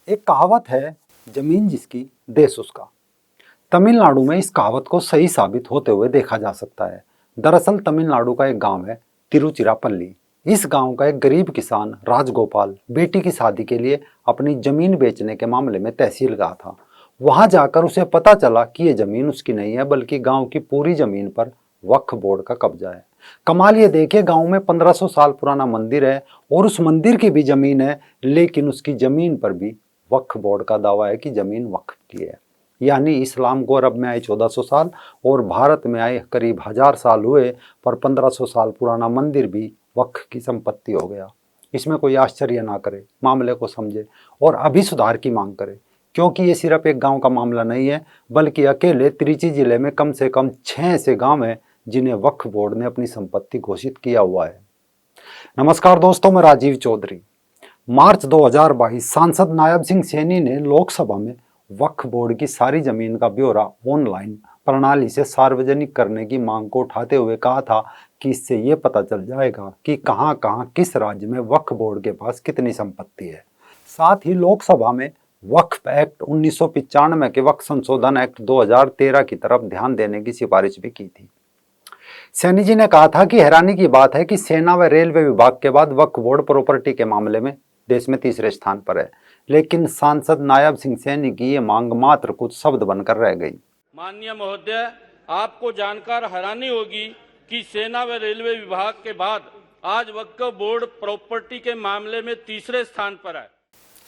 एक कहावत है, जमीन जिसकी देश उसका। तमिलनाडु में इस कहावत को सही साबित होते हुए देखा जा सकता है। दरअसल तमिलनाडु का एक गांव है, तिरुचिरापल्ली। इस गांव का एक गरीब किसान राजगोपाल बेटी की शादी के लिए अपनी जमीन बेचने के मामले में तहसील गया था। वहां जाकर उसे पता चला कि ये जमीन उसकी नहीं है, बल्कि गांव की पूरी जमीन पर वक्फ बोर्ड का कब्जा है। कमाल ये देखिए, गांव में 1500 साल पुराना मंदिर है और उस मंदिर की भी जमीन है, लेकिन उसकी जमीन पर भी वक्फ बोर्ड का दावा है कि जमीन वक्फ की है। यानी इस्लाम को अरब में आए 1400 साल और भारत में आए करीब 1000 साल हुए, पर 1500 साल पुराना मंदिर भी वक्फ की संपत्ति हो गया। इसमें कोई आश्चर्य ना करे, मामले को समझे और अभी सुधार की मांग करे, क्योंकि ये सिर्फ एक गांव का मामला नहीं है, बल्कि अकेले त्रिची जिले में कम से कम 6 ऐसे गांव हैं जिन्हें वक्फ बोर्ड ने अपनी संपत्ति घोषित किया हुआ है। नमस्कार दोस्तों, मैं राजीव चौधरी। मार्च 2022 सांसद नायब सिंह सैनी ने लोकसभा में वक्फ बोर्ड की सारी जमीन का ब्यौरा ऑनलाइन प्रणाली से सार्वजनिक करने की मांग को उठाते हुए कहा था कि इससे ये पता चल जाएगा कि कहां कहां किस राज्य में वक्फ बोर्ड के पास कितनी संपत्ति है। साथ ही लोकसभा में वक्फ एक्ट 1995 के वक्फ संशोधन एक्ट 2013 की तरफ ध्यान देने की सिफारिश भी की थी। सैनी जी ने कहा था कि हैरानी की बात है कि सेना व रेलवे विभाग के बाद वक्फ बोर्ड प्रॉपर्टी के मामले में देश में तीसरे स्थान पर है, लेकिन सांसद नायब सिंह सैनी की ये मांग मात्र कुछ शब्द बनकर रह गई। माननीय महोदय, आपको जानकर हैरानी होगी कि सेना व रेलवे विभाग के बाद आज वक्फ बोर्ड प्रॉपर्टी के मामले में तीसरे स्थान पर है।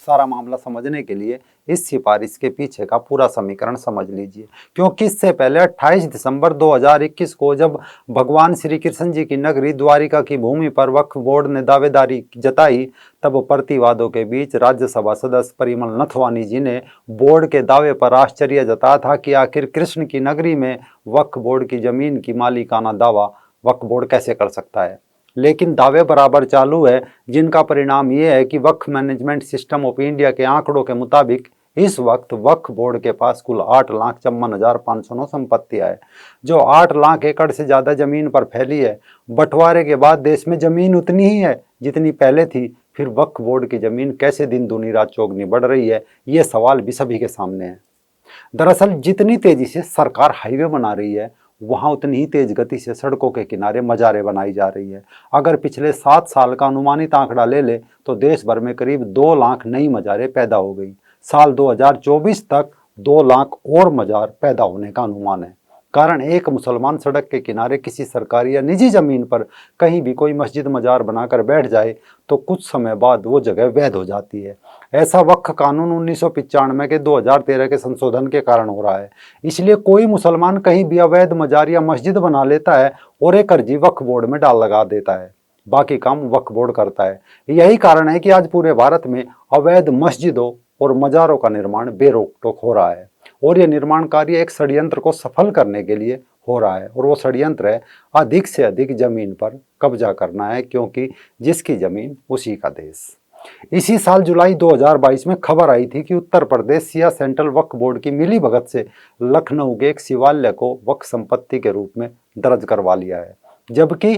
सारा मामला समझने के लिए इस सिफारिश के पीछे का पूरा समीकरण समझ लीजिए, क्योंकि इससे पहले 28 दिसंबर 2021 को जब भगवान श्री कृष्ण जी की नगरी द्वारिका की भूमि पर वक्फ बोर्ड ने दावेदारी जताई, तब प्रतिवादों के बीच राज्यसभा सदस्य परिमल नथवानी जी ने बोर्ड के दावे पर आश्चर्य जताया था कि आखिर कृष्ण की नगरी में वक्फ बोर्ड की जमीन की मालिकाना दावा वक्फ बोर्ड कैसे कर सकता है। लेकिन दावे बराबर चालू है, जिनका परिणाम ये है कि वक्फ मैनेजमेंट सिस्टम ऑफ इंडिया के आंकड़ों के मुताबिक इस वक्त वक्फ बोर्ड के पास कुल 8,54,509 संपत्तियां है, जो 8 लाख एकड़ से ज्यादा जमीन पर फैली है। बंटवारे के बाद देश में जमीन उतनी ही है जितनी पहले थी, फिर वक्फ बोर्ड की जमीन कैसे दिन दूनी रात चौगुनी बढ़ रही है, ये सवाल भी सभी के सामने है। दरअसल जितनी तेजी से सरकार हाईवे बना रही है, वहां उतनी ही तेज गति से सड़कों के किनारे मजारें बनाई जा रही है। अगर पिछले 7 साल का अनुमानित आंकड़ा ले ले तो देश भर में करीब 2 लाख नई मजारें पैदा हो गई। साल 2024 तक 2 लाख और मजार पैदा होने का अनुमान है। कारण एक मुसलमान सड़क के किनारे किसी सरकारी या निजी जमीन पर कहीं भी कोई मस्जिद मजार बनाकर बैठ जाए तो कुछ समय बाद वो जगह वैध हो जाती है। ऐसा वक्फ कानून 1995 के 2013 के संशोधन के कारण हो रहा है। इसलिए कोई मुसलमान कहीं भी अवैध मजार या मस्जिद बना लेता है और एक अर्जी वक्फ बोर्ड में डाल लगा देता है, बाकी काम वक्फ बोर्ड करता है। यही कारण है कि आज पूरे भारत में अवैध मस्जिदों और मजारों का निर्माण बेरोक टोक हो रहा है, और यह निर्माण कार्य एक षड्यंत्र को सफल करने के लिए हो रहा है, और वो षड्यंत्र है अधिक से अधिक जमीन पर कब्जा करना है, क्योंकि जिसकी जमीन उसी का देश। इसी साल जुलाई 2022 में खबर आई थी कि उत्तर प्रदेश सिया सेंट्रल वक्फ बोर्ड की मिलीभगत से लखनऊ के एक शिवालय को वक्फ संपत्ति के रूप में दर्ज करवा लिया है, जबकि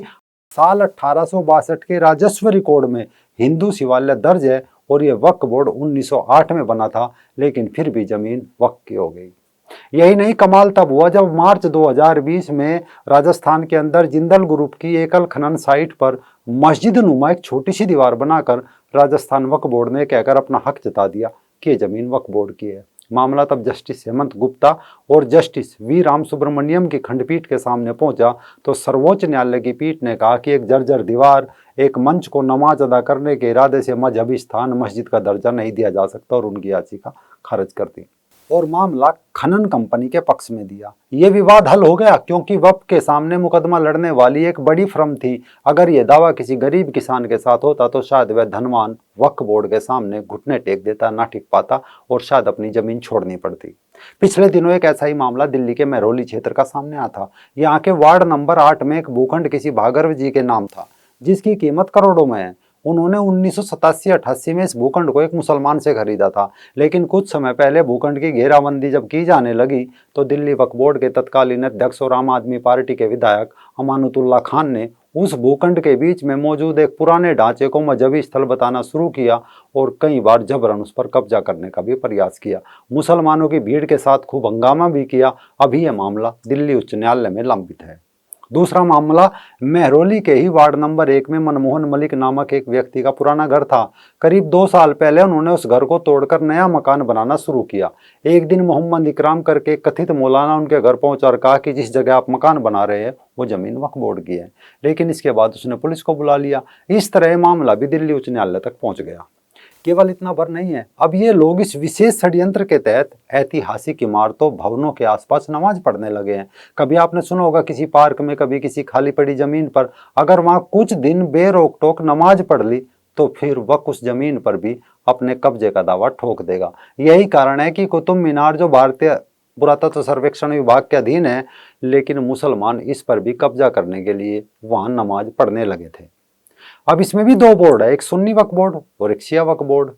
साल 1862 के राजस्व रिकॉर्ड में हिंदू शिवालय दर्ज है और यह वक्फ बोर्ड 1908 में बना था, लेकिन फिर भी जमीन वक्फ की हो गई। यही नहीं, कमाल तब हुआ जब मार्च 2020 में राजस्थान के अंदर जिंदल ग्रुप की एकल खनन साइट पर मस्जिद नुमा एक छोटी सी दीवार बनाकर राजस्थान वक्फ बोर्ड ने कहकर अपना हक जता दिया कि ये जमीन वक्फ बोर्ड की है। मामला तब जस्टिस हेमंत गुप्ता और जस्टिस वी राम सुब्रमण्यम की खंडपीठ के सामने पहुंचा तो सर्वोच्च न्यायालय की पीठ ने कहा कि एक जर्जर दीवार, एक मंच को नमाज अदा करने के इरादे से मजहबी स्थान मस्जिद का दर्जा नहीं दिया जा सकता, और उनकी याचिका खारिज कर दी और मामला खनन कंपनी के पक्ष में दिया। ये विवाद हल हो गया, क्योंकि वक्फ के सामने मुकदमा लड़ने वाली एक बड़ी फर्म थी। अगर यह दावा किसी गरीब किसान के साथ होता तो शायद वह धनवान वक्फ बोर्ड के सामने घुटने टेक देता, ना टिक पाता और शायद अपनी जमीन छोड़नी पड़ती। पिछले दिनों एक ऐसा ही मामला दिल्ली के महरौली क्षेत्र का सामने आया था। यहाँ के वार्ड नंबर 8 में एक भूखंड किसी भागर्व जी के नाम था, जिसकी कीमत करोड़ों में है। उन्होंने 1987-88 में इस भूखंड को एक मुसलमान से खरीदा था, लेकिन कुछ समय पहले भूखंड की घेराबंदी जब की जाने लगी तो दिल्ली वक्फ बोर्ड के तत्कालीन अध्यक्ष और आम आदमी पार्टी के विधायक अमानुतुल्लाह खान ने उस भूखंड के बीच में मौजूद एक पुराने ढांचे को मजहबी स्थल बताना शुरू किया और कई बार जबरन उस पर कब्जा करने का भी प्रयास किया। मुसलमानों की भीड़ के साथ खूब हंगामा भी किया। अभी यह मामला दिल्ली उच्च न्यायालय में लंबित है। दूसरा मामला मेहरौली के ही वार्ड नंबर 1 में मनमोहन मलिक नामक एक व्यक्ति का पुराना घर था। करीब 2 साल पहले उन्होंने उस घर को तोड़कर नया मकान बनाना शुरू किया। एक दिन मोहम्मद इकराम करके कथित मौलाना उनके घर पहुंचा और कहा कि जिस जगह आप मकान बना रहे हैं वो जमीन वक्फ बोर्ड की है, लेकिन इसके बाद उसने पुलिस को बुला लिया। इस तरह मामला भी दिल्ली उच्च न्यायालय तक पहुंच गया। केवल इतना भर नहीं है, अब ये लोग इस विशेष षड्यंत्र के तहत ऐतिहासिक इमारतों भवनों के आसपास नमाज पढ़ने लगे हैं। कभी आपने सुना होगा किसी पार्क में, कभी किसी खाली पड़ी जमीन पर अगर वहां कुछ दिन बेरोक टोक नमाज पढ़ ली तो फिर वह उस जमीन पर भी अपने कब्जे का दावा ठोक देगा। यही कारण है कि कुतुब मीनार जो भारतीय पुरातत्व सर्वेक्षण विभाग के अधीन है, लेकिन मुसलमान इस पर भी कब्जा करने के लिए वहां नमाज पढ़ने लगे थे। अब इसमें भी 2 बोर्ड है, एक सुन्नी वक्फ बोर्ड और एक शिया वक्फ बोर्ड।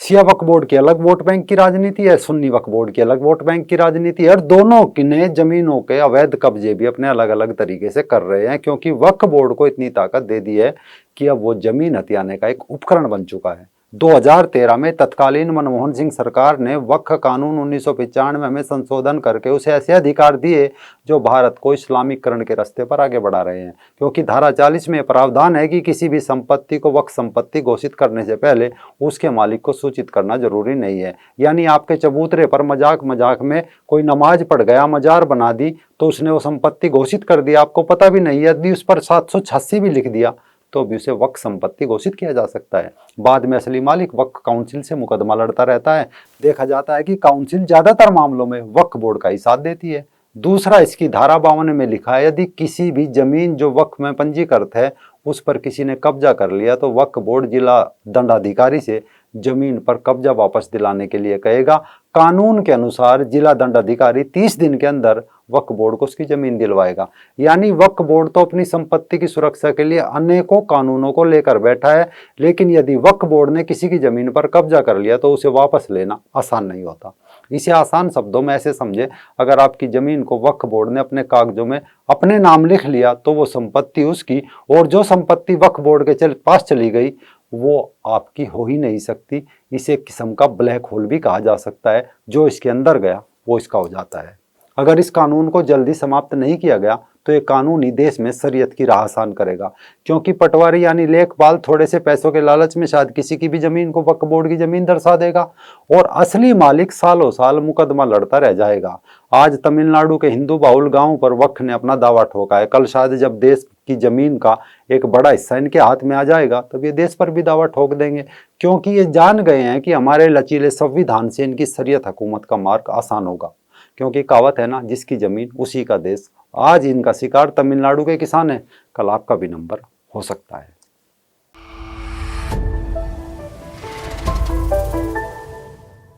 शिया वक्फ बोर्ड की अलग वोट बैंक की राजनीति है, सुन्नी वक्फ बोर्ड की अलग वोट बैंक की राजनीति है, और दोनों ने जमीनों के अवैध कब्जे भी अपने अलग अलग तरीके से कर रहे हैं, क्योंकि वक्फ बोर्ड को इतनी ताकत दे दी है कि अब वो जमीन हथियाने का एक उपकरण बन चुका है। 2013 में तत्कालीन मनमोहन सिंह सरकार ने वक्फ कानून 1995 में संशोधन करके उसे ऐसे अधिकार दिए जो भारत को इस्लामीकरण के रास्ते पर आगे बढ़ा रहे हैं, क्योंकि धारा 40 में प्रावधान है कि किसी भी संपत्ति को वक्फ संपत्ति घोषित करने से पहले उसके मालिक को सूचित करना जरूरी नहीं है। यानी आपके चबूतरे पर मजाक मजाक में कोई नमाज पढ़ गया, मजार बना दी, तो उसने वो संपत्ति घोषित कर दी, आपको पता भी नहीं, यदि उस पर 786 भी लिख दिया तो भी उसे वक्फ संपत्ति घोषित किया जा सकता है। बाद में असली मालिक वक्फ काउंसिल से मुकदमा लड़ता रहता है। देखा जाता है कि काउंसिल ज्यादातर मामलों में वक्फ बोर्ड का ही साथ देती है। दूसरा, इसकी धारा 52 में लिखा है, यदि किसी भी जमीन जो वक्फ में पंजीकृत है उस पर किसी ने कब्जा कर लिया तो वक्फ बोर्ड जिला दंडाधिकारी से जमीन पर कब्जा वापस दिलाने के लिए कहेगा। कानून के अनुसार जिला दंडाधिकारी 30 दिन के अंदर वक्फ बोर्ड को उसकी जमीन दिलवाएगा। यानी वक्फ बोर्ड तो अपनी संपत्ति की सुरक्षा के लिए अनेकों कानूनों को लेकर बैठा है, लेकिन यदि वक्फ बोर्ड ने किसी की जमीन पर कब्जा कर लिया तो उसे वापस लेना आसान नहीं होता। इसे आसान शब्दों में ऐसे समझे, अगर आपकी जमीन को वक्फ बोर्ड ने अपने कागजों में अपने नाम लिख लिया तो वो संपत्ति उसकी, और जो संपत्ति वक्फ बोर्ड के पास चली गई वो आपकी हो ही नहीं सकती। इसे एक किस्म का ब्लैक होल भी कहा जा सकता है, जो इसके अंदर गया वो इसका हो जाता है। अगर इस कानून को जल्दी समाप्त नहीं किया गया तो ये कानून ही देश में शरीयत की राह आसान करेगा, क्योंकि पटवारी यानी लेखपाल थोड़े से पैसों के लालच में शायद किसी की भी जमीन को वक्फ बोर्ड की जमीन दर्शा देगा और असली मालिक सालों साल मुकदमा लड़ता रह जाएगा। आज तमिलनाडु के हिंदू बाहुल गांव पर वक्फ ने अपना दावा ठोका है, कल शायद जब देश की जमीन का एक बड़ा हिस्सा इनके हाथ में आ जाएगा तब ये देश पर भी दावा ठोक देंगे, क्योंकि ये जान गए हैं कि हमारे लचीले संविधान से इनकी शरीयत हुकूमत का मार्ग आसान होगा। क्योंकि कहावत है ना, जिसकी जमीन उसी का देश। आज इनका शिकार तमिलनाडु के किसान है, कल आपका भी नंबर हो सकता है।